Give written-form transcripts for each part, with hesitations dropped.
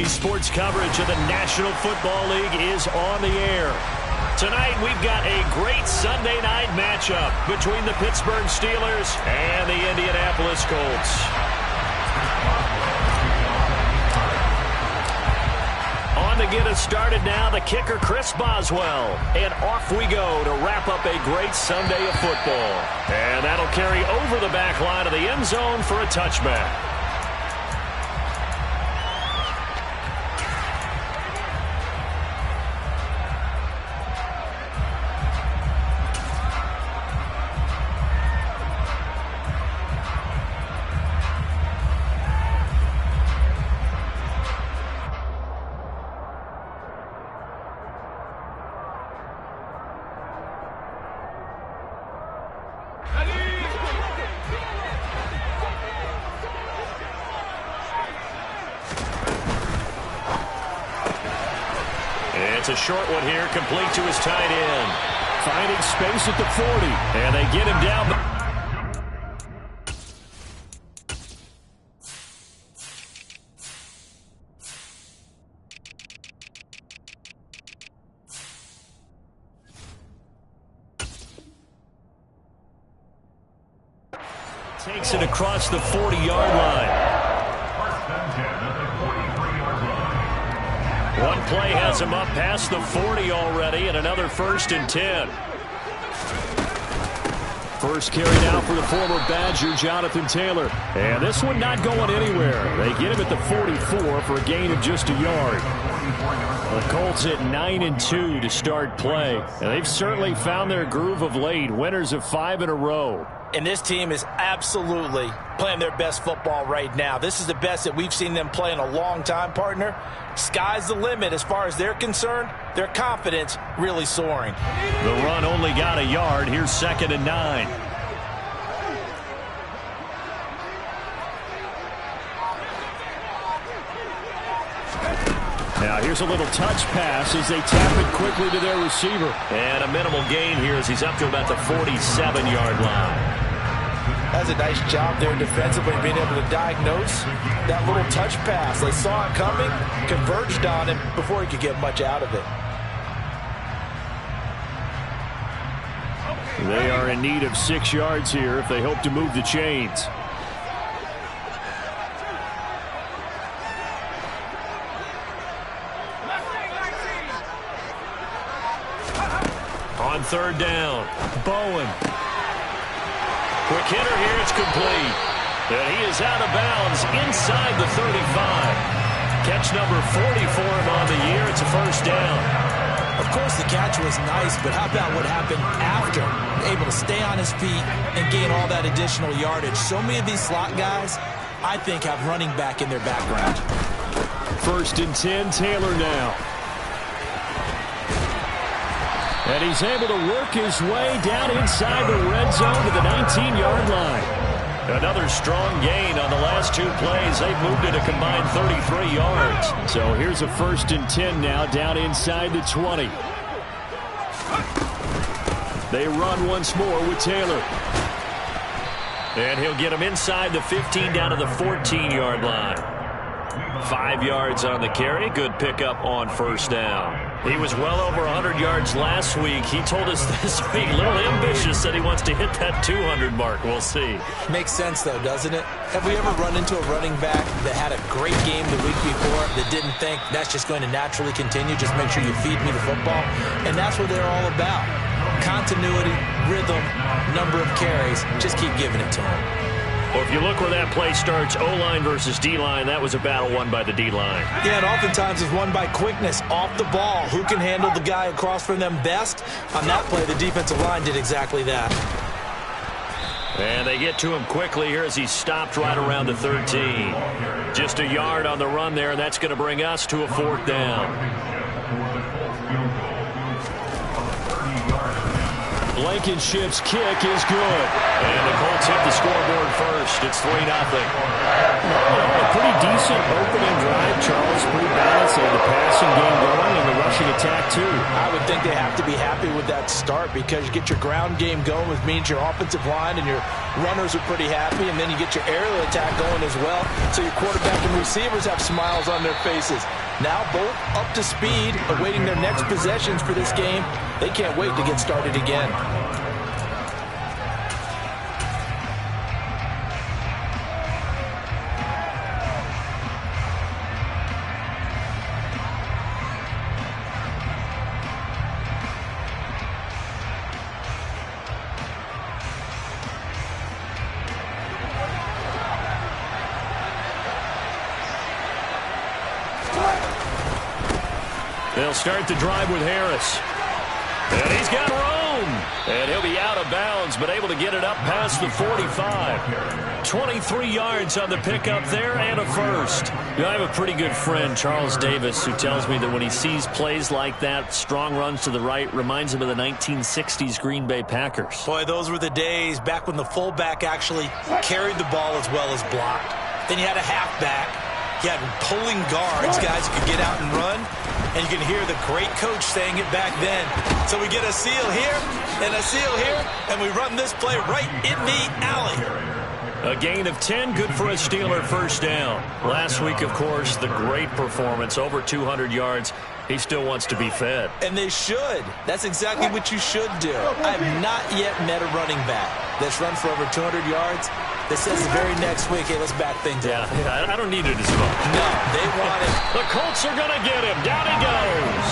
Today's sports coverage of the National Football League is on the air. Tonight, we've got a great Sunday night matchup between the Pittsburgh Steelers and the Indianapolis Colts. On to get us started now, the kicker, Chris Boswell. And off we go to wrap up a great Sunday of football. And that'll carry over the back line of the end zone for a touchback. It's a short one here, complete to his tight end. Finding space at the 40. And they get him down. Takes it across the 40-yard line. One play has him up past the 40 already, and another 1st and 10. First carry now for the former Badger, Jonathan Taylor. And this one not going anywhere. They get him at the 44 for a gain of just a yard. The Colts at 9-2 to start play. And they've certainly found their groove of late. Winners of 5 in a row. And this team is absolutely playing their best football right now. This is the best that we've seen them play in a long time, partner. Sky's the limit as far as they're concerned. Their confidence really soaring. The run only got a yard. Here's 2nd and 9. Now here's a little touch pass as they tap it quickly to their receiver. And a minimal gain here as he's up to about the 47-yard line. That's a nice job there defensively, being able to diagnose that little touch pass. They saw it coming, converged on him before he could get much out of it. They are in need of 6 yards here if they hope to move the chains. On 3rd down, Bowen. Quick hitter here, it's complete. And he is out of bounds inside the 35. Catch number 40 for him on the year. It's a 1st down. Of course, the catch was nice, but how about what happened after? Able to stay on his feet and gain all that additional yardage. So many of these slot guys, I think, have running back in their background. 1st and 10, Taylor now. And he's able to work his way down inside the red zone to the 19-yard line. Another strong gain on the last 2 plays. They've moved it a combined 33 yards. So here's a 1st and 10 now down inside the 20. They run once more with Taylor. And he'll get him inside the 15 down to the 14-yard line. 5 yards on the carry. Good pickup on 1st down. He was well over 100 yards last week. He told us this week, a little ambitious, that he wants to hit that 200 mark. We'll see. Makes sense, though, doesn't it? Have we ever run into a running back that had a great game the week before that didn't think that's just going to naturally continue? Just make sure you feed me the football. And that's what they're all about. Continuity, rhythm, number of carries. Just keep giving it to them. Well, if you look where that play starts, O-line versus D-line, that was a battle won by the D-line. Yeah, and oftentimes it's won by quickness, off the ball. Who can handle the guy across from them best? On that play, the defensive line did exactly that. And they get to him quickly here as he's stopped right around the 13. Just a yard on the run there, and that's going to bring us to a 4th down. Blankenship's kick is good. And the Colts hit the scoreboard first. It's 3-0. A pretty decent opening drive, Charles. Pretty balanced. They had the passing game going and the rushing attack, too. I would think they have to be happy with that start because you get your ground game going, which means your offensive line and your runners are pretty happy, and then you get your aerial attack going as well, so your quarterback and receivers have smiles on their faces. Now both up to speed, awaiting their next possessions for this game. They can't wait to get started again. They'll start the drive with Harris. And he's got room. And he'll be out of bounds, but able to get it up past the 45. 23 yards on the pickup there and a first. You know, I have a pretty good friend, Charles Davis, who tells me that when he sees plays like that, strong runs to the right, reminds him of the 1960s Green Bay Packers. Boy, those were the days back when the fullback actually carried the ball as well as blocked. Then you had a halfback. You had pulling guards, guys who could get out and run. And you can hear the great coach saying it back then. So we get a seal here and a seal here, and we run this play right in the alley. A gain of 10, good for a Steeler first down. Last week, of course, the great performance, over 200 yards. He still wants to be fed. And they should. That's exactly what you should do. I have not yet met a running back that's run for over 200 yards that says the very next week, hey, let's back things up. Yeah, I don't need it as much. No, they want it. The Colts are going to get him. Down he goes.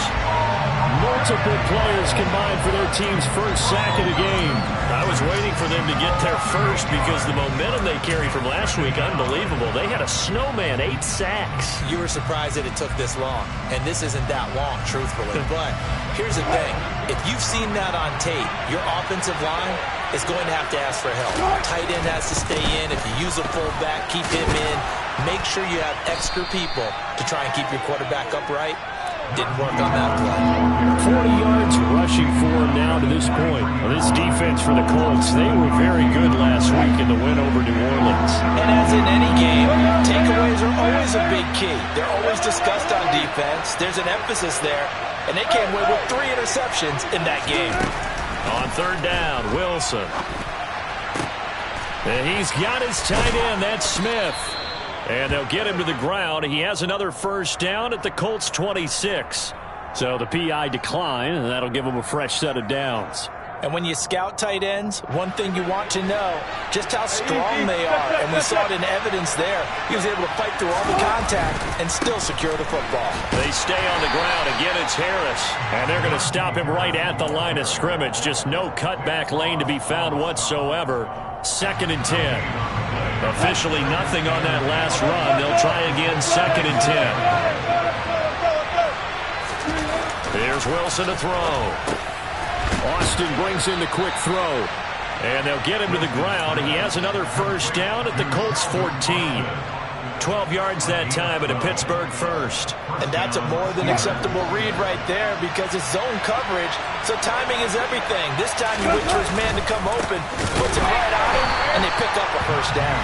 Multiple players combined for their team's first sack of the game. I was waiting for them to get there first because the momentum they carried from last week, unbelievable. They had a snowman, 8 sacks. You were surprised that it took this long, and this isn't that long, truthfully. But here's the thing. If you've seen that on tape, your offensive line is going to have to ask for help. Tight end has to stay in. If you use a fullback, keep him in. Make sure you have extra people to try and keep your quarterback upright. Didn't work on that play. 40 yards rushing for him now to this point. Well, this defense for the Colts, they were very good last week in the win over New Orleans. And as in any game, takeaways are always a big key. They're always discussed on defense. There's an emphasis there, and they came away with 3 interceptions in that game. On third down, Wilson. And he's got his tight end, that's Smith. And they'll get him to the ground. He has another first down at the Colts 26. So the PI decline, and that'll give him a fresh set of downs. And when you scout tight ends, one thing you want to know, just how strong they are. And we saw it in evidence there. He was able to fight through all the contact and still secure the football. They stay on the ground. Again, it's Harris. And they're going to stop him right at the line of scrimmage. Just no cutback lane to be found whatsoever. 2nd and 10. Officially nothing on that last run. They'll try again, 2nd and 10. Here's Wilson to throw. Austin brings in the quick throw. And they'll get him to the ground. He has another first down at the Colts 14. 12 yards that time at a Pittsburgh first. And that's a more than acceptable read right there because it's zone coverage, so timing is everything. This time you wait for his man to come open, puts it right on him, and they pick up a first down.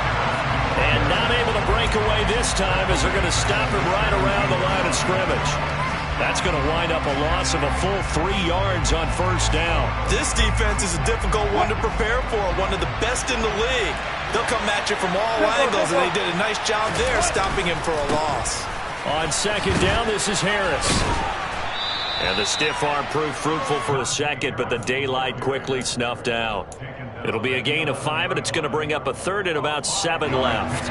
And not able to break away this time as they're going to stop him right around the line of scrimmage. That's going to wind up a loss of a full 3 yards on first down. This defense is a difficult one to prepare for, one of the best in the league. They'll come at you from all angles, and they did a nice job there stopping him for a loss. On 2nd down, this is Harris. And the stiff arm proved fruitful for a second, but the daylight quickly snuffed out. It'll be a gain of 5, and it's going to bring up a third and about 7 left.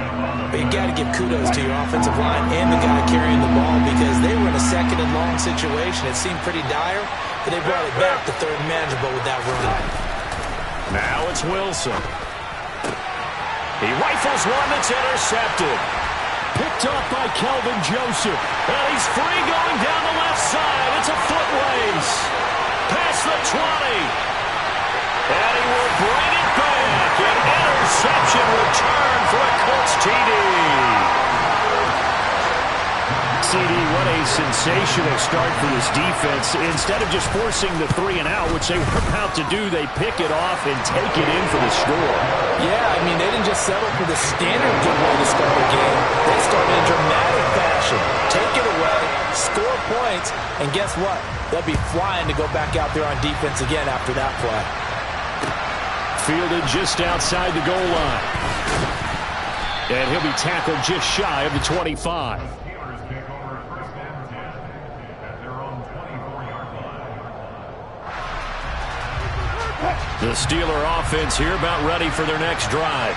But you got to give kudos to your offensive line and the guy carrying the ball because they were in a 2nd and long situation. It seemed pretty dire, but they brought it back to 3rd and manageable with that run. Now it's Wilson. He rifles one that's intercepted. Picked off by Kelvin Joseph. And he's free going down the left side. It's a foot race. Past the 20. And he will bring it back. An interception return for a Colts TD. CD, what a sensational start for this defense. Instead of just forcing the 3 and out, which they were about to do, they pick it off and take it in for the score. Yeah, I mean, they didn't just settle for the standard good way to start a game. They started in dramatic fashion. Take it away, score points, and guess what? They'll be flying to go back out there on defense again after that play. Fielded just outside the goal line. And he'll be tackled just shy of the 25. The Steeler offense here about ready for their next drive.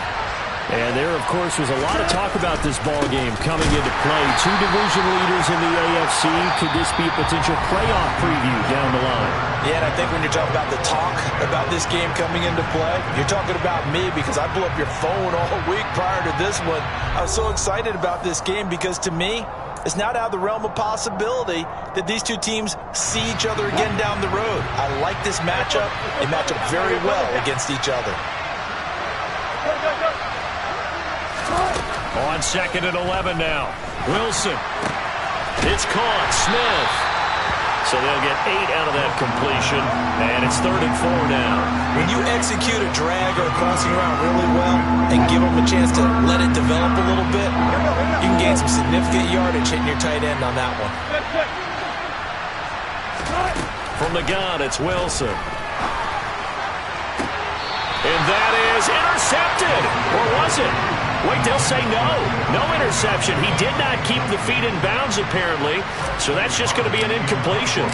And there, of course, was a lot of talk about this ball game coming into play. 2 division leaders in the AFC. Could this be a potential playoff preview down the line? Yeah, and I think when you're talking about the talk about this game coming into play, you're talking about me because I blew up your phone all week prior to this one. I was so excited about this game because to me, it's not out of the realm of possibility that these two teams see each other again down the road. I like this matchup. They match up very well against each other. On 2nd and 11 now. Wilson. It's caught. Smith. So they'll get 8 out of that completion. And it's 3rd and 4 now. When you execute a drag or a crossing route really well and give them a chance to let it develop a little bit, you can gain some significant yardage hitting your tight end on that one. From the gun, it's Wilson. And that is intercepted. Or was it? Wait, they'll say no. No interception. He did not keep the feet in bounds, apparently. So that's just going to be an incompletion.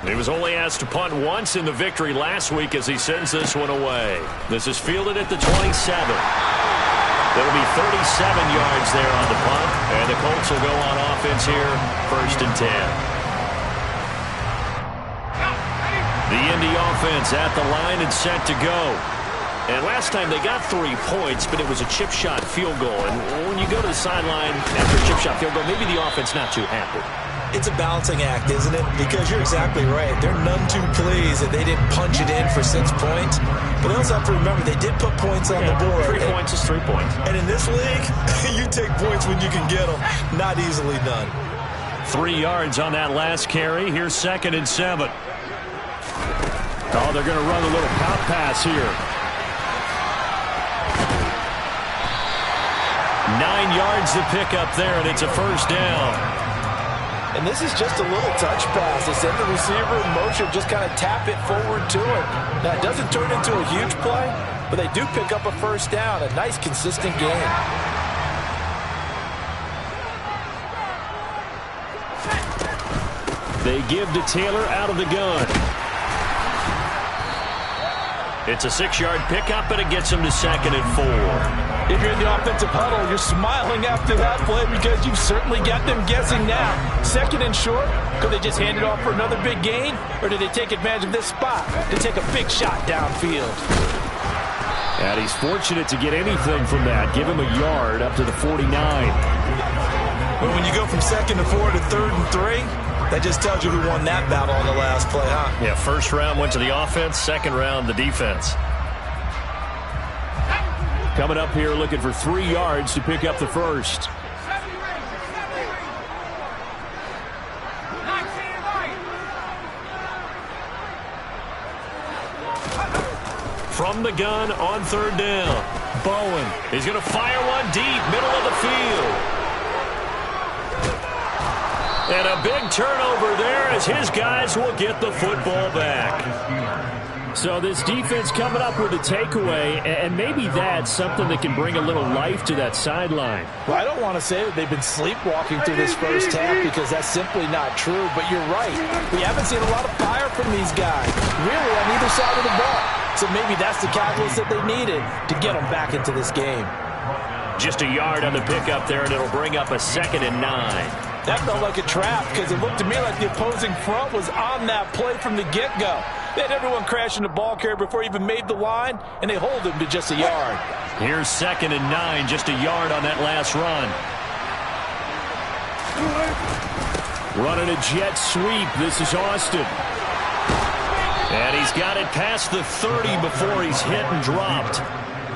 He was only asked to punt once in the victory last week as he sends this one away. This is fielded at the 27. That'll be 37 yards there on the punt. And the Colts will go on offense here, 1st and 10. The Indy offense at the line and set to go. And last time they got 3 points, but it was a chip shot field goal. And when you go to the sideline after a chip shot field goal, maybe the offense not too happy. It's a balancing act, isn't it? Because you're exactly right. They're none too pleased that they didn't punch it in for 6 points. But they also have to remember they did put points on the board. 3 points is 3 points. And in this league, you take points when you can get them. Not easily done. 3 yards on that last carry. Here's 2nd and 7. Oh, they're going to run a little pop pass here. 9 yards to pick up there, and it's a 1st down. And this is just a little touch pass. They send the receiver in motion, just kind of tap it forward to him. Now, it doesn't turn into a huge play, but they do pick up a 1st down. A nice, consistent game. They give to Taylor out of the gun. It's a 6-yard pickup, and it gets him to 2nd and 4. If you're in the offensive huddle, you're smiling after that play because you've certainly got them guessing now. 2nd and short, could they just hand it off for another big gain? Or did they take advantage of this spot to take a big shot downfield? And he's fortunate to get anything from that. Give him a yard up to the 49. Well, when you go from 2nd to 4 to 3rd and 3, that just tells you who won that battle on the last play, huh? Yeah, 1st round went to the offense, 2nd round the defense. Coming up here looking for 3 yards to pick up the 1st. From the gun on 3rd down. Bowen. He's going to fire one deep, middle of the field. And a big turnover there as his guys will get the football back. So this defense coming up with a takeaway, and maybe that's something that can bring a little life to that sideline. Well, I don't want to say that they've been sleepwalking through this 1st half because that's simply not true, but you're right. We haven't seen a lot of fire from these guys, really on either side of the ball. So maybe that's the catalyst that they needed to get them back into this game. Just a yard on the pickup there, and it'll bring up a 2nd and 9. That felt like a trap because it looked to me like the opposing front was on that play from the get-go. They had everyone crashing the ball carrier before he even made the line, and they hold him to just a yard. Here's 2nd and 9, just a yard on that last run. Running a jet sweep. This is Austin. And he's got it past the 30 before he's hit and dropped.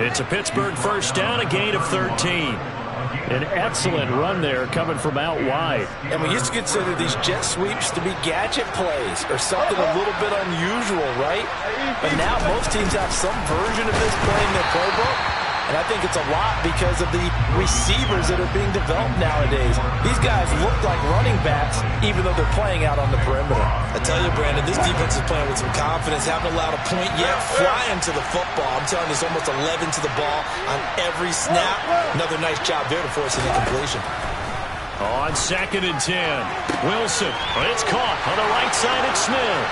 It's a Pittsburgh 1st down, a gain of 13. An excellent run there coming from out wide. And we used to consider these jet sweeps to be gadget plays or something a little bit unusual, right? But now most teams have some version of this play in their playbook. And I think it's a lot because of the receivers that are being developed nowadays. These guys look like running backs, even though they're playing out on the perimeter. I tell you, Brandon, this defense is playing with some confidence. Haven't allowed a point yet. Flying to the football. I'm telling you, it's almost 11 to the ball on every snap. Another nice job there to force an incompletion. On 2nd and 10, Wilson. It's caught on the right side at Smith.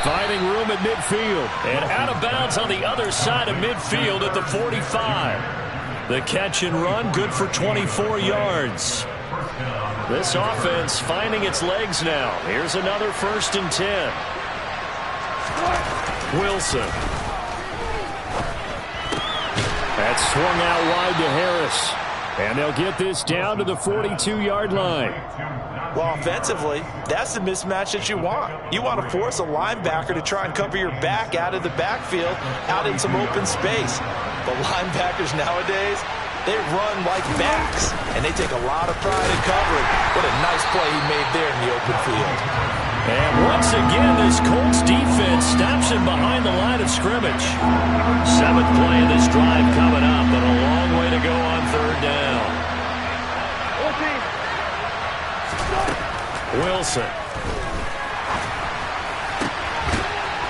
Finding room at midfield. And out of bounds on the other side of midfield at the 45. The catch and run, good for 24 yards. This offense finding its legs now. Here's another 1st and 10. Wilson. That's swung out wide to Harris. And they'll get this down to the 42-yard line. Well, offensively, that's the mismatch that you want. You want to force a linebacker to try and cover your back out of the backfield, out in some open space. The linebackers nowadays, they run like backs, and they take a lot of pride in covering. What a nice play he made there in the open field. And once again, this Colts defense stops him behind the line of scrimmage. 7th play of this drive coming up, but a long way to go on 3rd down. Wilson.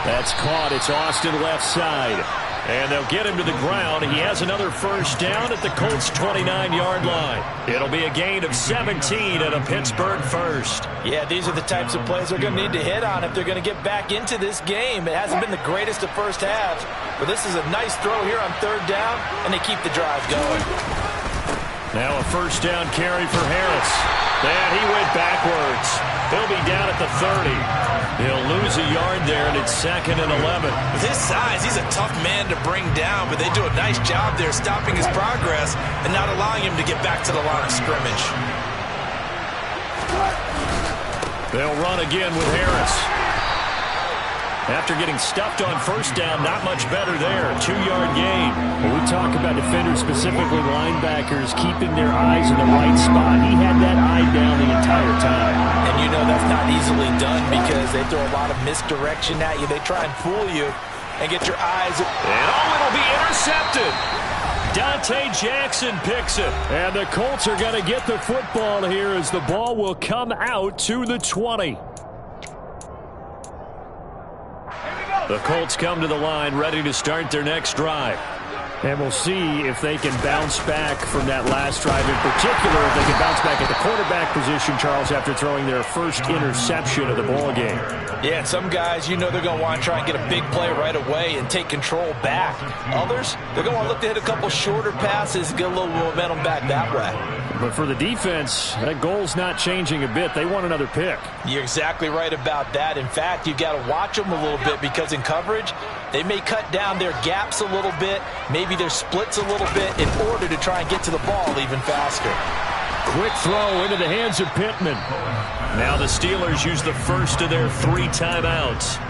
That's caught. It's Austin left side. And they'll get him to the ground. He has another 1st down at the Colts' 29-yard line. It'll be a gain of 17 and a Pittsburgh 1st. Yeah, these are the types of plays they're going to need to hit on if they're going to get back into this game. It hasn't been the greatest of first halves, but this is a nice throw here on 3rd down, and they keep the drive going. Now a 1st down carry for Harris. And he went backwards. He'll be down at the 30. He'll lose a yard there, and it's 2nd and 11. With his size, he's a tough man to bring down, but they do a nice job there stopping his progress and not allowing him to get back to the line of scrimmage. They'll run again with Harris. After getting stuffed on 1st down, not much better there. 2-yard gain. When we talk about defenders, specifically linebackers, keeping their eyes in the right spot, he had that eye down the entire time. And you know that's not easily done because they throw a lot of misdirection at you. They try and fool you and get your eyes. And it'll be intercepted. Dante Jackson picks it. And the Colts are going to get the football here as the ball will come out to the 20. The Colts come to the line ready to start their next drive. And we'll see if they can bounce back from that last drive, in particular if they can bounce back at the quarterback position, Charles, after throwing their first interception of the ball game. Yeah, some guys, you know they're going to want to try and get a big play right away and take control back. Others, they're going to want to look to hit a couple shorter passes, get a little momentum back that way. But for the defense, that goal's not changing a bit. They want another pick. You're exactly right about that. In fact, you've got to watch them a little bit because in coverage, they may cut down their gaps a little bit, maybe their splits a little bit in order to try and get to the ball even faster. Quick throw into the hands of Pittman. Now the Steelers use the first of their 3 timeouts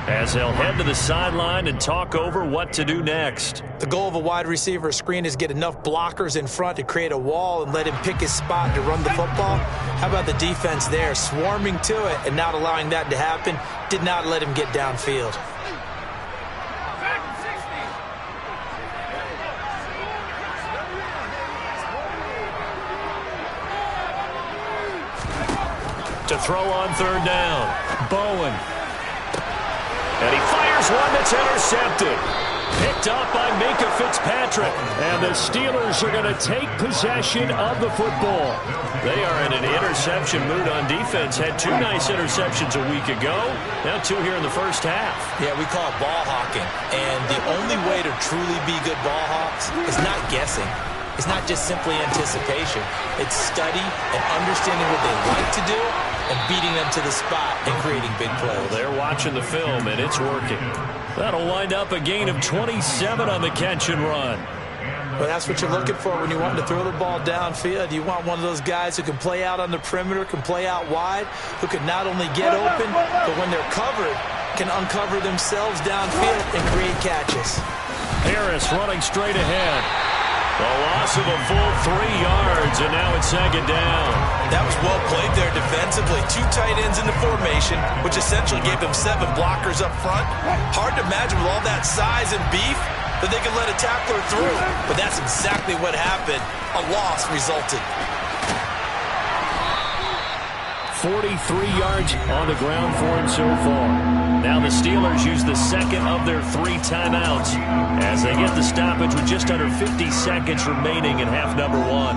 as they'll head to the sideline and talk over what to do next. The goal of a wide receiver screen is get enough blockers in front to create a wall and let him pick his spot to run the football. How about the defense there, swarming to it and not allowing that to happen? Did not let him get downfield. To throw on 3rd down, Bowen. And he fires one that's intercepted. Picked up by Minka Fitzpatrick. And the Steelers are going to take possession of the football. They are in an interception mood on defense. Had 2 nice interceptions a week ago. Now 2 here in the first half. Yeah, we call it ball hawking. And the only way to truly be good ball hawks is not guessing. It's not just simply anticipation. It's study and understanding what they like to do and beating them to the spot and creating big plays. Well, they're watching the film, and it's working. That'll wind up a gain of 27 on the catch and run. Well, that's what you're looking for when you want to throw the ball downfield. You want one of those guys who can play out on the perimeter, can play out wide, who can not only get open, but when they're covered, can uncover themselves downfield and create catches. Harris running straight ahead. A loss of a full 3 yards, and now it's second down. That was well played there defensively. 2 tight ends in the formation, which essentially gave them 7 blockers up front. Hard to imagine with all that size and beef that they could let a tackler through. But that's exactly what happened. A loss resulted. 43 yards on the ground for him so far. Now the Steelers use the second of their 3 timeouts as they get the stoppage with just under 50 seconds remaining in half number 1.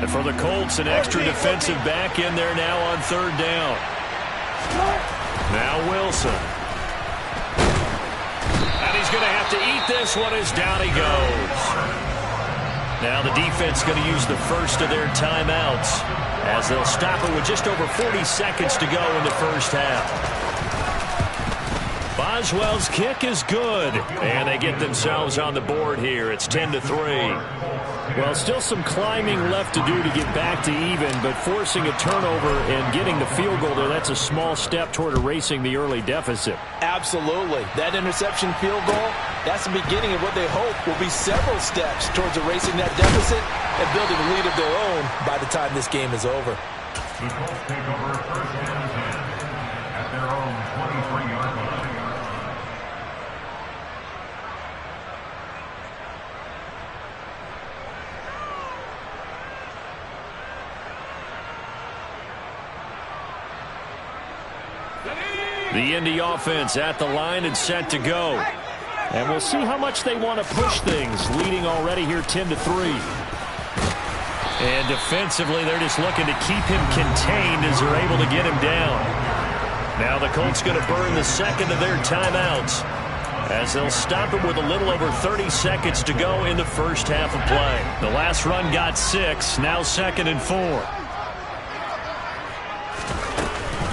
And for the Colts, an extra defensive back in there now on 3rd down. Now Wilson. And he's going to have to eat this one as down he goes. Now the defense going to use the first of their timeouts as they'll stop it with just over 40 seconds to go in the first half. Boswell's kick is good, and they get themselves on the board here. It's 10-3. Well, still some climbing left to do to get back to even, but forcing a turnover and getting the field goal there, that's a small step toward erasing the early deficit. Absolutely. That interception field goal, that's the beginning of what they hope will be several steps towards erasing that deficit and building a lead of their own by the time this game is over. The Colts take over 1st and 10 at their own 23-yard line. The Indy offense at the line and set to go. And we'll see how much they want to push things, leading already here 10-3. And defensively, they're just looking to keep him contained as they're able to get him down. Now the Colts going to burn the second of their timeouts as they'll stop it with a little over 30 seconds to go in the first half of play. The last run got 6, now 2nd and 4.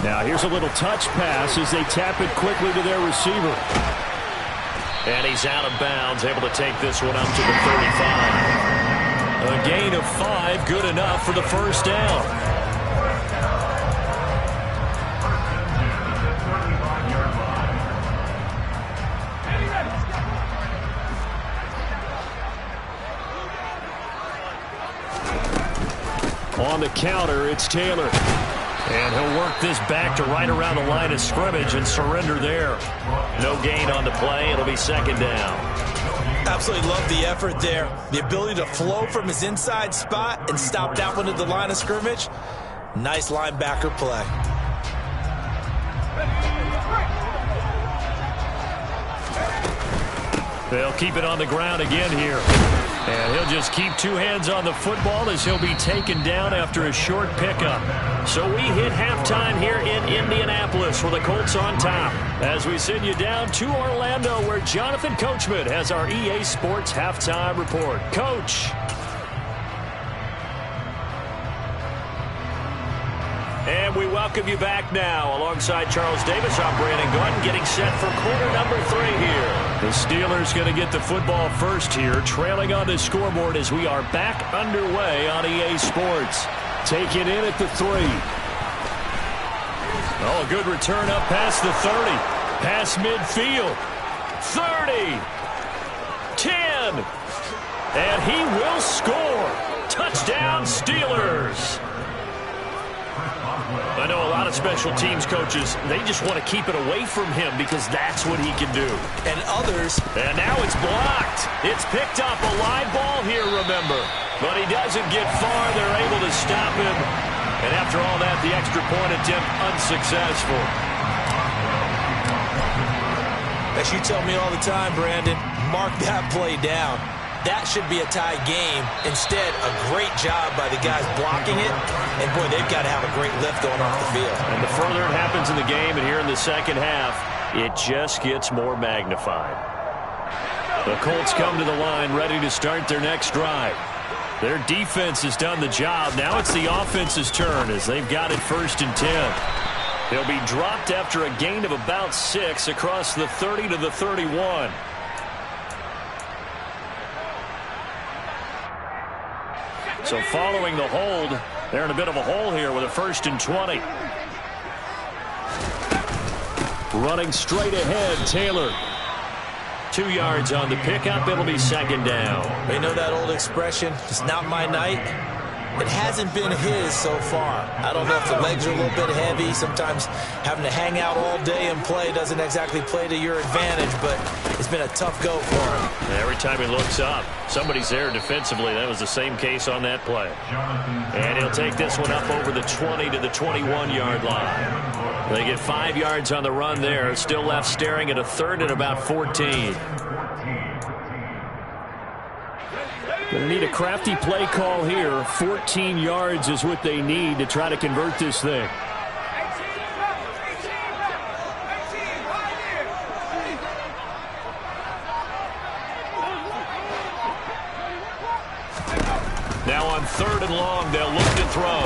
Now here's a little touch pass as they tap it quickly to their receiver. And he's out of bounds, able to take this one up to the 35. A gain of 5, good enough for the first down. On the counter, it's Taylor. And he'll work this back to right around the line of scrimmage and surrender there. No gain on the play. It'll be 2nd down. Absolutely love the effort there. The ability to flow from his inside spot and stop that one at the line of scrimmage. Nice linebacker play. They'll keep it on the ground again here. And he'll just keep 2 hands on the football as he'll be taken down after a short pickup. So we hit halftime here in Indianapolis with the Colts on top. As we send you down to Orlando, where Jonathan Coachman has our EA Sports halftime report. Coach. And we welcome you back now. Alongside Charles Davis, I'm Brandon Gordon, getting set for quarter number 3 here. The Steelers going to get the football first here, trailing on the scoreboard as we are back underway on EA Sports. Take it in at the 3. Oh, a good return up past the 30. Past midfield. 30. 10. And he will score. Touchdown, Steelers. I know a lot of special teams coaches, they just want to keep it away from him because that's what he can do. And others. And now it's blocked. It's picked up, a live ball here, remember. But he doesn't get far. They're able to stop him. And after all that, the extra point attempt unsuccessful. As you tell me all the time, Brandon, mark that play down. That should be a tie game. Instead, a great job by the guys blocking it. And, boy, they've got to have a great lift going off the field. And the further it happens in the game and here in the second half, it just gets more magnified. The Colts come to the line ready to start their next drive. Their defense has done the job. Now it's the offense's turn as they've got it 1st and 10. They'll be dropped after a gain of about 6 across the 30 to the 31. So following the hold, they're in a bit of a hole here with a 1st and 20. Running straight ahead, Taylor. 2 yards on the pickup. It'll be second down. You know that old expression, it's not my night? It hasn't been his so far. I don't know if the legs are a little bit heavy. Sometimes having to hang out all day and play doesn't exactly play to your advantage, but it's been a tough go for him. Every time he looks up, somebody's there defensively. That was the same case on that play. And he'll take this one up over the 20 to the 21-yard line. They get 5 yards on the run there. Still left staring at a third and about 14. Going to need a crafty play call here. 14 yards is what they need to try to convert this thing. Now on 3rd and long, they'll look to throw.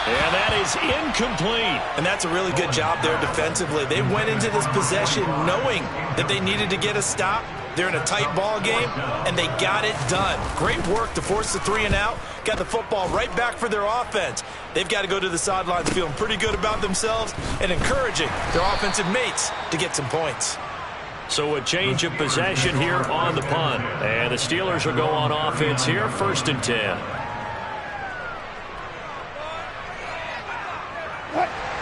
And that is incomplete. And that's a really good job there defensively. They went into this possession knowing that they needed to get a stop. They're in a tight ball game, and they got it done. Great work to force the 3 and out. Got the football right back for their offense. They've got to go to the sidelines feeling pretty good about themselves and encouraging their offensive mates to get some points. So a change of possession here on the punt. And the Steelers will go on offense here, 1st and 10.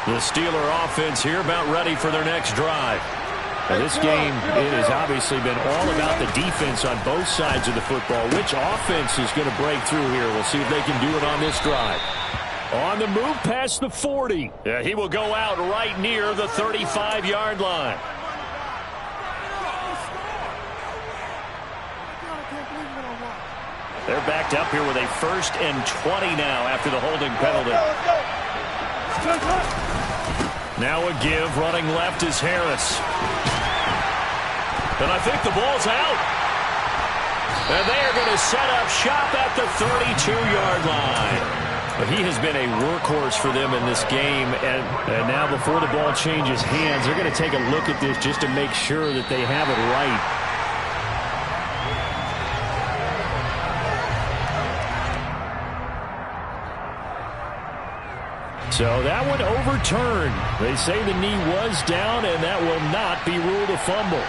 The Steeler offense here about ready for their next drive. Now this game, it has obviously been all about the defense on both sides of the football. Which offense is going to break through here? We'll see if they can do it on this drive. On the move past the 40. Yeah, he will go out right near the 35-yard line. They're backed up here with a 1st and 20 now after the holding penalty. Now a give, running left is Harris. And I think the ball's out. And they are going to set up shop at the 32-yard line. But he has been a workhorse for them in this game. And now before the ball changes hands, they're going to take a look at this just to make sure that they have it right. So that one overturned. They say the knee was down, and that will not be ruled a fumble.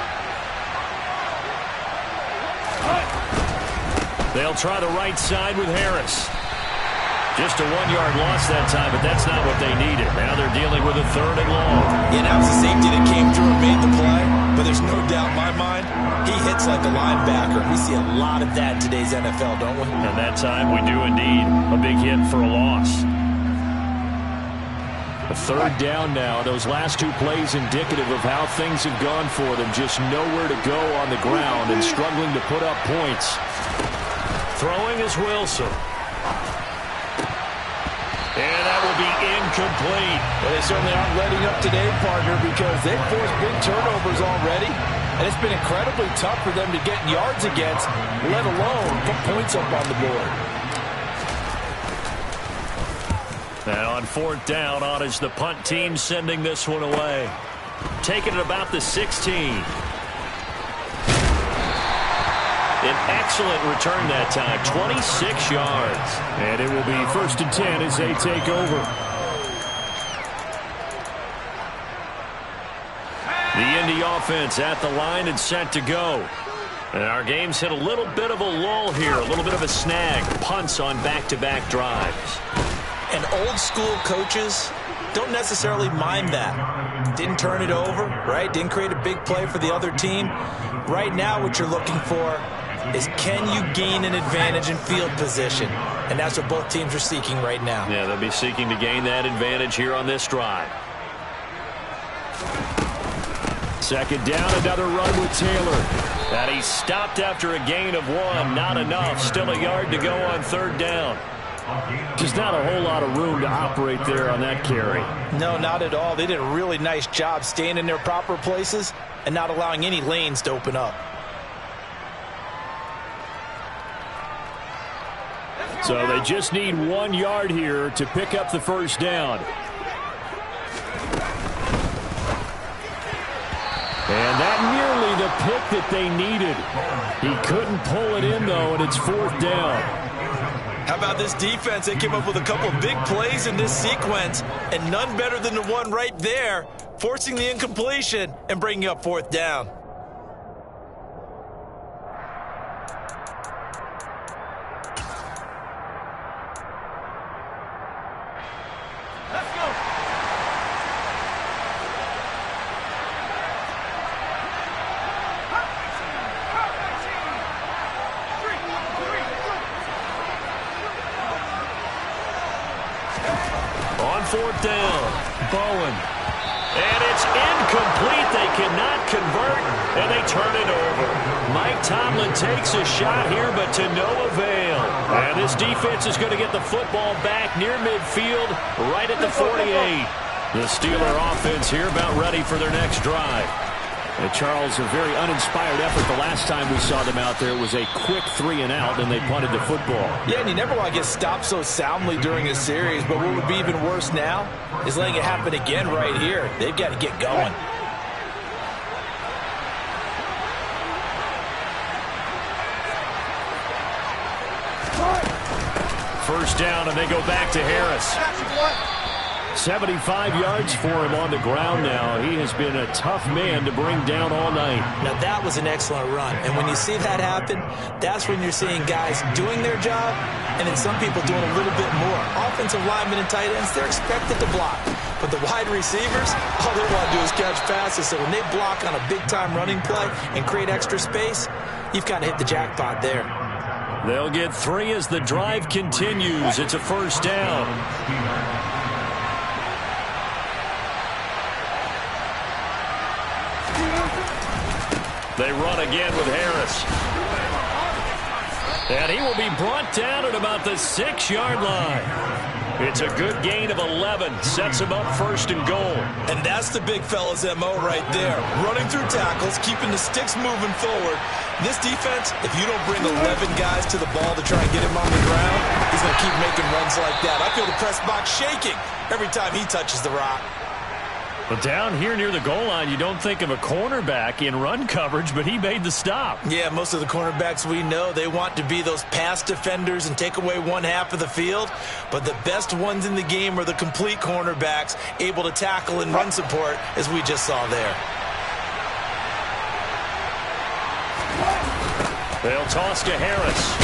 They'll try the right side with Harris. Just a 1-yard loss that time, but that's not what they needed. Now they're dealing with a 3rd and long. Yeah, that was the safety that came through and made the play. But there's no doubt in my mind, he hits like a linebacker. We see a lot of that in today's NFL, don't we? And that time we do indeed. A big hit for a loss. A 3rd down now. Those last 2 plays indicative of how things have gone for them. Just nowhere to go on the ground and struggling to put up points. Throwing is Wilson. And that will be incomplete. Well, they certainly aren't letting up today, partner, because they've forced big turnovers already. And it's been incredibly tough for them to get yards against, let alone put points up on the board. And on 4th down, on is the punt team sending this one away. Taking it about the 16. An excellent return that time, 26 yards. And it will be 1st and 10 as they take over. The Indy offense at the line and set to go. And our game's hit a little bit of a lull here, a little bit of a snag. Punts on back-to-back drives. And old-school coaches don't necessarily mind that. Didn't turn it over, right? Didn't create a big play for the other team. Right now what you're looking for is, can you gain an advantage in field position? And that's what both teams are seeking right now. Yeah, they'll be seeking to gain that advantage here on this drive. 2nd down, another run with Taylor. And he stopped after a gain of 1. Not enough. Still a yard to go on 3rd down. Just not a whole lot of room to operate there on that carry. No, not at all. They did a really nice job staying in their proper places and not allowing any lanes to open up. So they just need 1 yard here to pick up the 1st down. And that nearly the pick that they needed. He couldn't pull it in, though, and it's 4th down. How about this defense? They came up with a couple of big plays in this sequence, and none better than the one right there, forcing the incompletion and bringing up 4th down. 4th down. Bowen. And it's incomplete. They cannot convert, and they turn it over. Mike Tomlin takes a shot here, but to no avail. And this defense is going to get the football back near midfield, right at the 48. The Steeler offense here about ready for their next drive. And Charles, a very uninspired effort the last time we saw them out there. It was a quick 3-and-out, and they punted the football. Yeah, and you never want to get stopped so soundly during a series, but what would be even worse now is letting it happen again right here. They've got to get going. First down, and they go back to Harris. 75 yards for him on the ground now. He has been a tough man to bring down all night. Now, that was an excellent run. And when you see that happen, that's when you're seeing guys doing their job and then some people doing a little bit more. Offensive linemen and tight ends, they're expected to block. But the wide receivers, all they want to do is catch passes. So when they block on a big-time running play and create extra space, you've kind of hit the jackpot there. They'll get 3 as the drive continues. It's a first down. They run again with Harris. And he will be brought down at about the 6-yard line. It's a good gain of 11. Sets him up 1st and goal. And that's the big fella's MO right there. Running through tackles, keeping the sticks moving forward. This defense, if you don't bring 11 guys to the ball to try and get him on the ground, he's going to keep making runs like that. I feel the press box shaking every time he touches the rock. But down here near the goal line, you don't think of a cornerback in run coverage, but he made the stop. Yeah, most of the cornerbacks we know, they want to be those pass defenders and take away one half of the field. But the best ones in the game are the complete cornerbacks, able to tackle and run support, as we just saw there. They'll toss to Harris.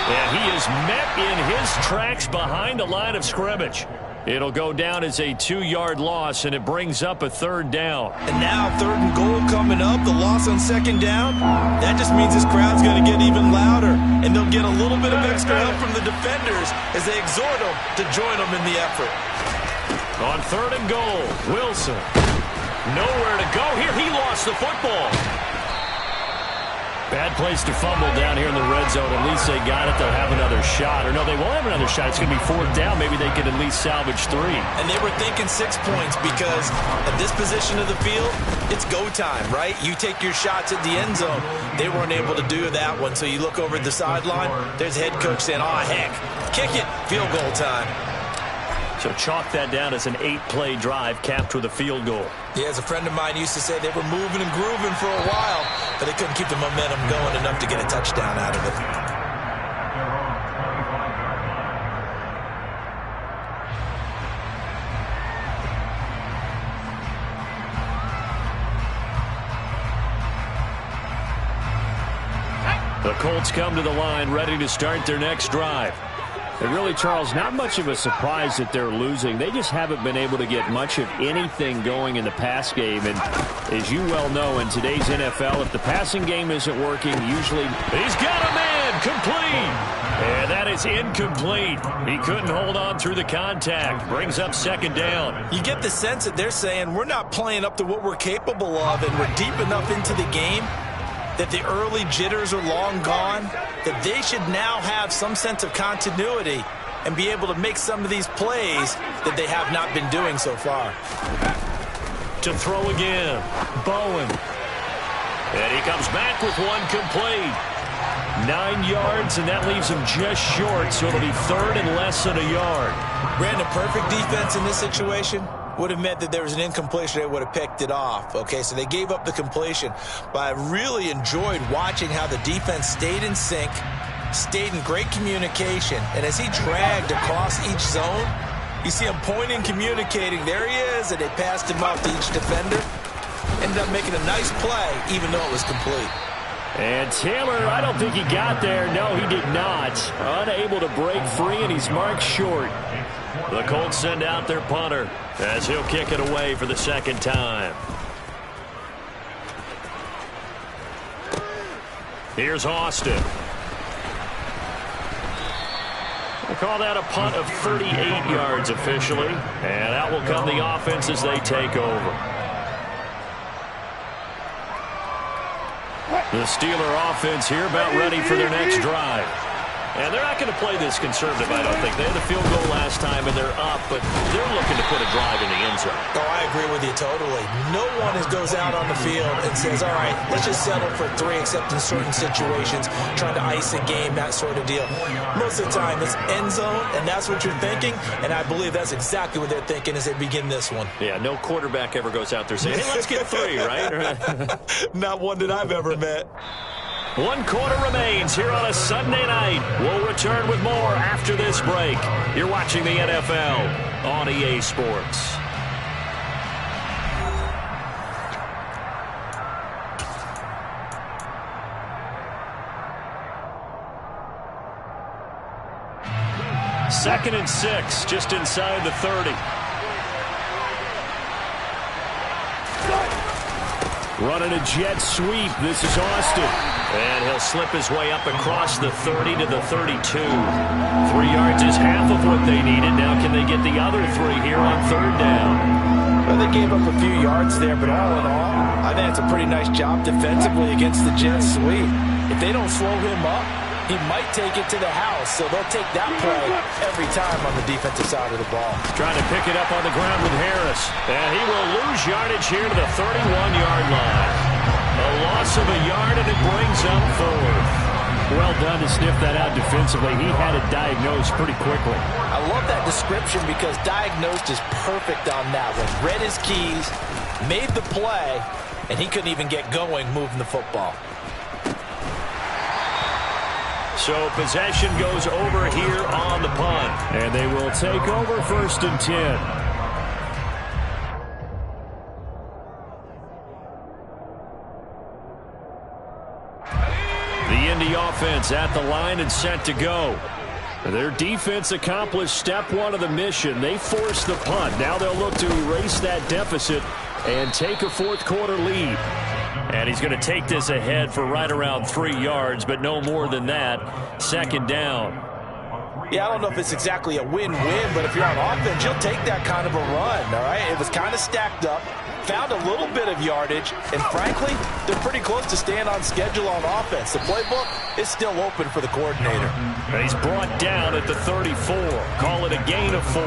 And he is met in his tracks behind the line of scrimmage. It'll go down as a 2-yard loss, and it brings up a 3rd down. And now 3rd and goal coming up, the loss on 2nd down. That just means this crowd's going to get even louder, and they'll get a little bit of extra help from the defenders as they exhort them to join them in the effort. On 3rd and goal, Wilson. Nowhere to go here. He lost the football. Bad place to fumble down here in the red zone. At least they got it. They'll have another shot. Or no, they won't have another shot. It's going to be 4th down. Maybe they could at least salvage 3. And they were thinking 6 points because at this position of the field, it's go time, right? You take your shots at the end zone. They weren't able to do that one. So you look over at the sideline. There's the head coach saying, oh, heck, kick it. Field goal time. So chalk that down as an 8-play drive capped with a field goal. Yeah, as a friend of mine used to say, they were moving and grooving for a while, but they couldn't keep the momentum going enough to get a touchdown out of it. The Colts come to the line ready to start their next drive. And really, Charles, not much of a surprise that they're losing. They just haven't been able to get much of anything going in the pass game. And as you well know, in today's NFL, if the passing game isn't working, usually he's got a man complete. And that is incomplete. He couldn't hold on through the contact. Brings up 2nd down. You get the sense that they're saying we're not playing up to what we're capable of, and we're deep enough into the game that the early jitters are long gone, that they should now have some sense of continuity and be able to make some of these plays that they have not been doing so far. To throw again, Bowen. And he comes back with one complete. 9 yards, and that leaves him just short, so it'll be 3rd and less than a yard. Brandon, perfect defense in this situation would have meant that there was an incompletion. They would have picked it off. Okay, so they gave up the completion. But I really enjoyed watching how the defense stayed in sync, stayed in great communication. And as he dragged across each zone, you see him pointing, communicating. There he is, and they passed him off to each defender. Ended up making a nice play, even though it was complete. And Taylor, I don't think he got there. No, he did not. Unable to break free, and he's marked short. The Colts send out their punter as he'll kick it away for the 2nd time. Here's Austin. Call that a punt of 38 yards officially. And out will come the offense as they take over. The Steeler offense here about ready for their next drive. And they're not going to play this conservative, I don't think. They had a field goal last time, and they're up, but they're looking to put a drive in the end zone. Oh, I agree with you totally. No one goes out on the field and says, all right, let's just settle for 3, except in certain situations, trying to ice a game, that sort of deal. Most of the time, it's end zone, and that's what you're thinking, and I believe that's exactly what they're thinking as they begin this one. Yeah, no quarterback ever goes out there saying, hey, let's get 3, right? Not one that I've ever met. 1 quarter remains here on a Sunday night. We'll return with more after this break. You're watching the NFL on EA Sports. Second and 6, just inside the 30. Running a jet sweep. This is Austin. And he'll slip his way up across the 30 to the 32. 3 yards is half of what they needed. Now can they get the other 3 here on 3rd down? Well, they gave up a few yards there, but all in all, I think it's a pretty nice job defensively against the jet sweep. If they don't slow him up, he might take it to the house, so they'll take that play every time on the defensive side of the ball. Trying to pick it up on the ground with Harris. And he will lose yardage here to the 31-yard line. A loss of a yard, and it brings up 4th. Well done to sniff that out defensively. He had it diagnosed pretty quickly. I love that description because diagnosed is perfect on that one. Read his keys, made the play, and he couldn't even get going moving the football. So possession goes over here on the punt. And they will take over 1st and 10. The Indy offense at the line and set to go. Their defense accomplished step 1 of the mission. They forced the punt. Now they'll look to erase that deficit and take a 4th quarter lead. And he's going to take this ahead for right around 3 yards, but no more than that. 2nd down. Yeah, I don't know if it's exactly a win-win, but if you're on offense, you'll take that kind of a run, all right? It was kind of stacked up, found a little bit of yardage, and frankly, they're pretty close to staying on schedule on offense. The playbook is still open for the coordinator. And he's brought down at the 34. Call it a gain of 4.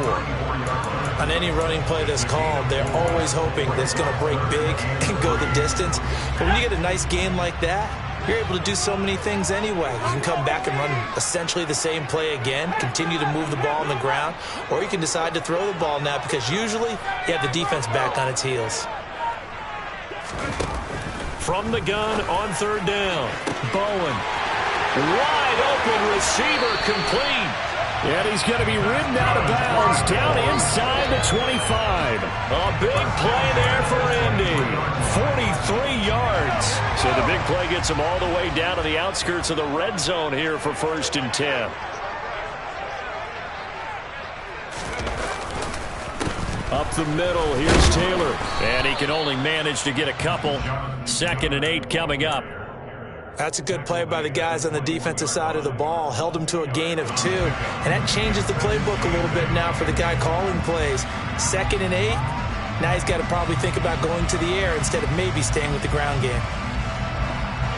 On any running play that's called, they're always hoping that it's going to break big and go the distance. But when you get a nice gain like that, you're able to do so many things anyway. You can come back and run essentially the same play again, continue to move the ball on the ground, or you can decide to throw the ball now because usually you have the defense back on its heels. From the gun on 3rd down. Bowen. Wide open receiver complete. And he's going to be ridden out of bounds down inside the 25. A big play there for Indy. 43 yards. So the big play gets him all the way down to the outskirts of the red zone here for 1st and 10. Up the middle, here's Taylor. And he can only manage to get a couple. 2nd and 8 coming up. That's a good play by the guys on the defensive side of the ball. Held him to a gain of 2. And that changes the playbook a little bit now for the guy calling plays. 2nd and 8. Now he's got to probably think about going to the air instead of maybe staying with the ground game.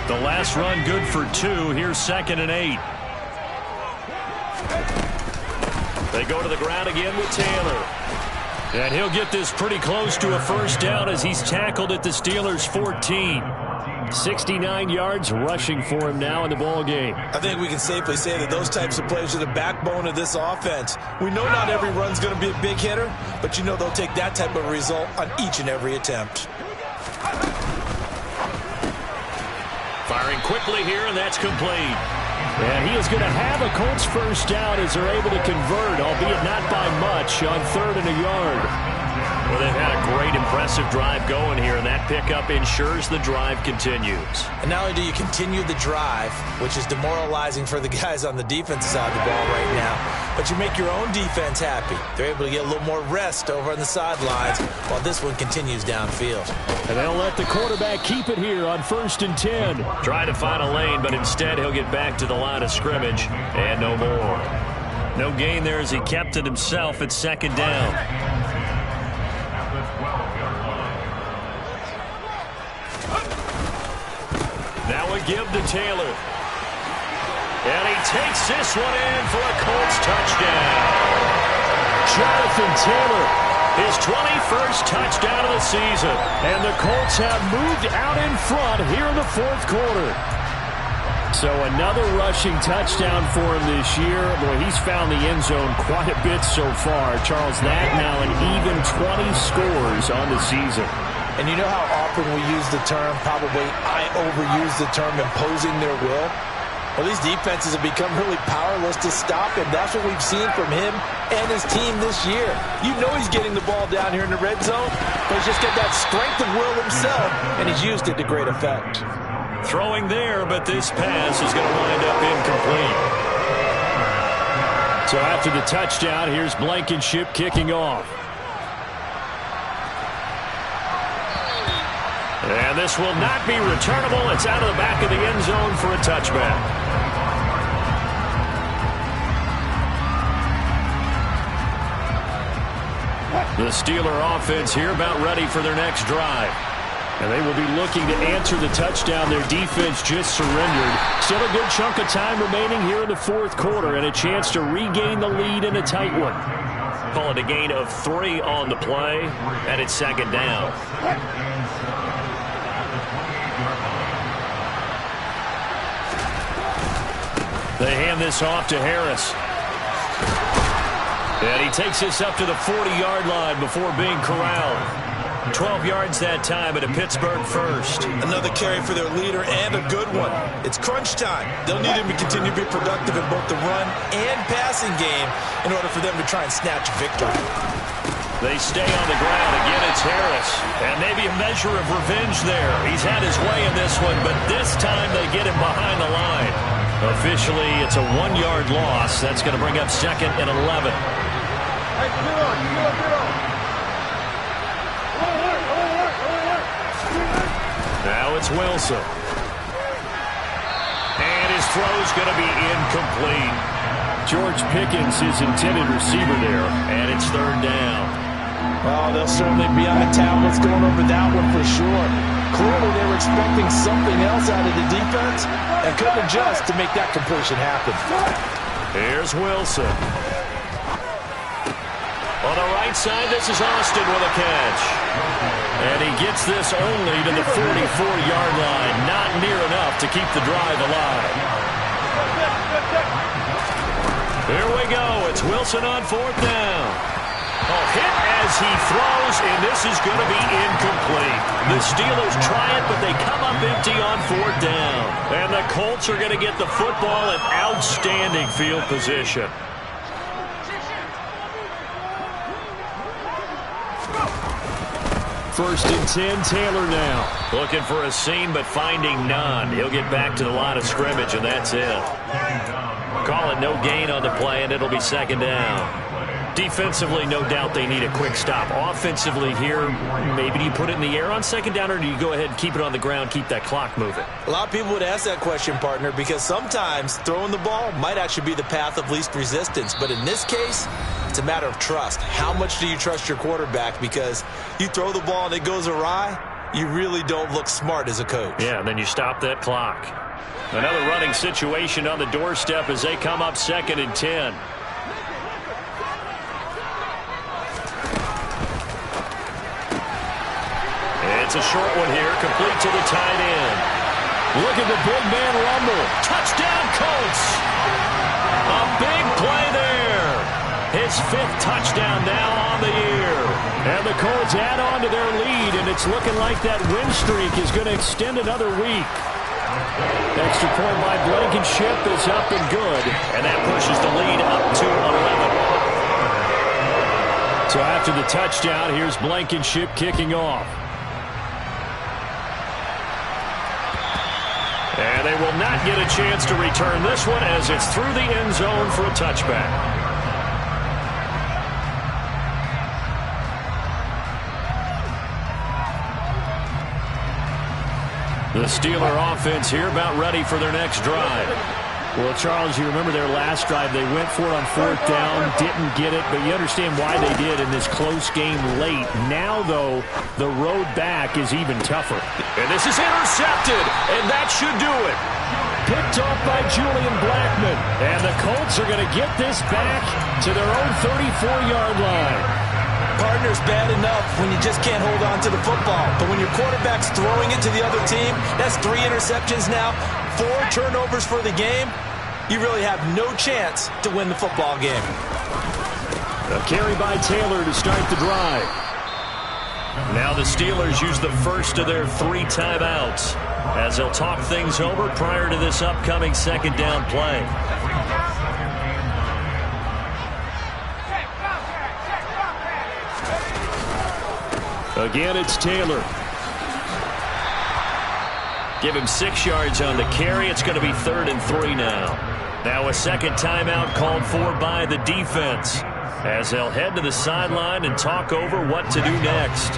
The last run good for 2. Here's 2nd and 8. They go to the ground again with Taylor. And he'll get this pretty close to a 1st down as he's tackled at the Steelers' 14. 69 yards rushing for him now in the ball game. I think we can safely say that those types of plays are the backbone of this offense. We know not every run's going to be a big hitter, but you know they'll take that type of result on each and every attempt. Firing quickly here, and that's complete. And he is going to have a Colts 1st down as they're able to convert, albeit not by much, on 3rd and a yard. Well, they've had a great, impressive drive going here, and that pickup ensures the drive continues. And not only do you continue the drive, which is demoralizing for the guys on the defensive side of the ball right now, but you make your own defense happy. They're able to get a little more rest over on the sidelines while this one continues downfield. And they'll let the quarterback keep it here on 1st and 10. Try to find a lane, but instead he'll get back to the line of scrimmage and no more. No gain there as he kept it himself at second down. Now a give to Taylor. And he takes this one in for a Colts touchdown. Jonathan Taylor, his 21st touchdown of the season. And the Colts have moved out in front here in the fourth quarter. So another rushing touchdown for him this year. Boy, he's found the end zone quite a bit so far. Charles, that now an even 20 scores on the season. And you know how often we use the term, probably I overuse the term, imposing their will? Well, these defenses have become really powerless to stop him. That's what we've seen from him and his team this year. You know he's getting the ball down here in the red zone, but he's just got that strength of will himself, and he's used it to great effect. Throwing there, but this pass is going to wind up incomplete. So after the touchdown, here's Blankenship kicking off. And this will not be returnable. It's out of the back of the end zone for a touchback. The Steeler offense here about ready for their next drive. And they will be looking to answer the touchdown their defense just surrendered. Still a good chunk of time remaining here in the fourth quarter and a chance to regain the lead in a tight one. Call it a gain of 3 on the play, and it's second down. They hand this off to Harris. And he takes this up to the 40-yard line before being corralled. 12 yards that time at a Pittsburgh first. Another carry for their leader and a good one. It's crunch time. They'll need him to continue to be productive in both the run and passing game in order for them to try and snatch victory. They stay on the ground. Again, it's Harris. And maybe a measure of revenge there. He's had his way in this one, but this time they get him behind the line. Officially, it's a 1-yard loss. That's going to bring up second and 11. Now it's Wilson. And his throw's going to be incomplete. George Pickens, his intended receiver there, and it's third down. Oh, they'll certainly be on the tablets going over that one for sure. Clearly they were expecting something else out of the defense and couldn't adjust to make that completion happen. Here's Wilson. On the right side, this is Austin with a catch. And he gets this only to the 44-yard line. Not near enough to keep the drive alive. Here we go. It's Wilson on fourth down. A hit as he throws, and this is going to be incomplete. The Steelers try it, but they come up empty on fourth down. And the Colts are going to get the football in outstanding field position. First and 10, Taylor now. Looking for a seam, but finding none. He'll get back to the line of scrimmage, and that's it. Call it no gain on the play, and it'll be second down. Defensively, no doubt they need a quick stop. Offensively here, maybe do you put it in the air on second down, or do you go ahead and keep it on the ground, keep that clock moving? A lot of people would ask that question, partner, because sometimes throwing the ball might actually be the path of least resistance. But in this case, it's a matter of trust. How much do you trust your quarterback? Because you throw the ball and it goes awry, you really don't look smart as a coach. Yeah, and then you stop that clock. Another running situation on the doorstep as they come up second and 10. It's a short one here, complete to the tight end. Look at the big man rumble. Touchdown, Colts! A big play there. His 5th touchdown now on the year. And the Colts add on to their lead, and it's looking like that win streak is going to extend another week. Extra point by Blankenship is up and good. And that pushes the lead up to 11. So after the touchdown, here's Blankenship kicking off. And they will not get a chance to return this one as it's through the end zone for a touchback. The Steeler offense here about ready for their next drive. Well, Charles, you remember their last drive. They went for it on fourth down, didn't get it, but you understand why they did in this close game late. Now, though, the road back is even tougher. And this is intercepted, and that should do it. Picked off by Julian Blackmon. And the Colts are going to get this back to their own 34-yard line. Partner's bad enough when you just can't hold on to the football. But when your quarterback's throwing it to the other team, that's 3 interceptions now, 4 turnovers for the game. You really have no chance to win the football game. A carry by Taylor to start the drive. Now the Steelers use the first of their 3 timeouts as they'll talk things over prior to this upcoming second down play. Again, it's Taylor. Give him 6 yards on the carry. It's going to be 3rd and 3 now. Now a second timeout called for by the defense as they'll head to the sideline and talk over what to do next.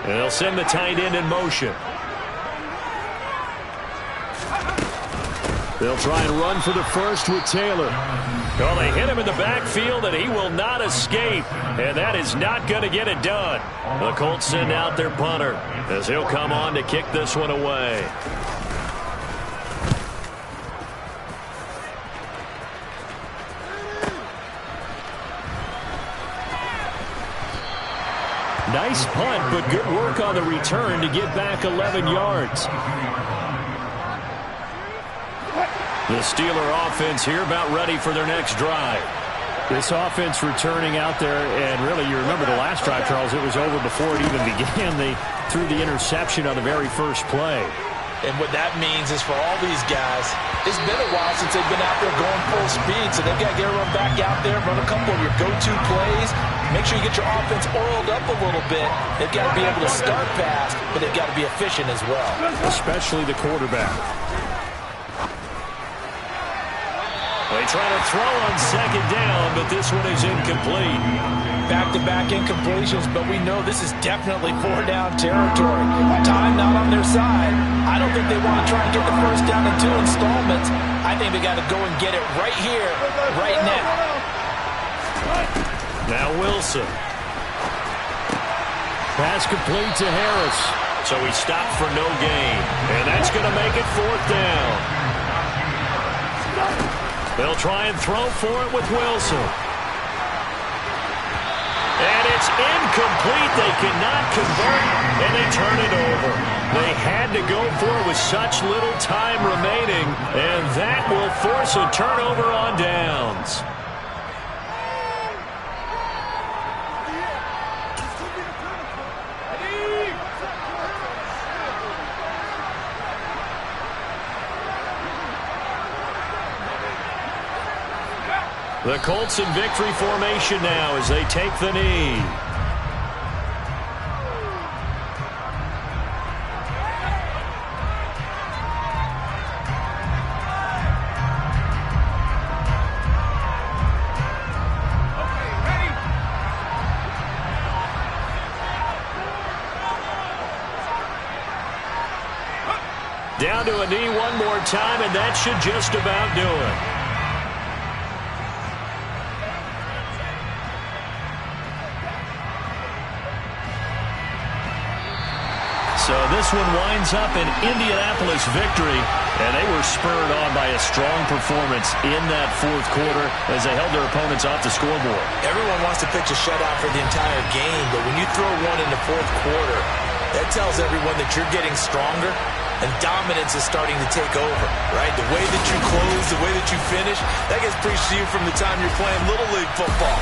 And they'll send the tight end in motion. They'll try and run for the first with Taylor. Well, they hit him in the backfield, and he will not escape. And that is not going to get it done. The Colts send out their punter as he'll come on to kick this one away. Nice punt, but good work on the return to get back 11 yards. The Steeler offense here about ready for their next drive. This offense returning out there, and really, you remember the last drive, Charles, it was over before it even began. They threw the interception on the very first play. And what that means is for all these guys, it's been a while since they've been out there going full speed, so they've got to get everyone back out there, run a couple of your go-to plays, make sure you get your offense oiled up a little bit. They've got to be able to start fast, but they've got to be efficient as well. Especially the quarterback. They try to throw on second down, but this one is incomplete. Back-to-back incompletions, but we know this is definitely 4-down territory. Time not on their side. I don't think they want to try and get the first down in 2 installments. I think they got to go and get it right here, right now. Now Wilson. Pass complete to Harris. So he stopped for no gain, and that's going to make it 4th down. They'll try and throw for it with Wilson. And it's incomplete. They cannot convert, and they turn it over. They had to go for it with such little time remaining, and that will force a turnover on downs. The Colts in victory formation now as they take the knee. Down to a knee one more time, and that should just about do it. So this one winds up an Indianapolis victory, and they were spurred on by a strong performance in that 4th quarter as they held their opponents off the scoreboard. Everyone wants to pitch a shutout for the entire game, but when you throw one in the 4th quarter, that tells everyone that you're getting stronger and dominance is starting to take over, right? The way that you close, the way that you finish, that gets preached to you from the time you're playing Little League football.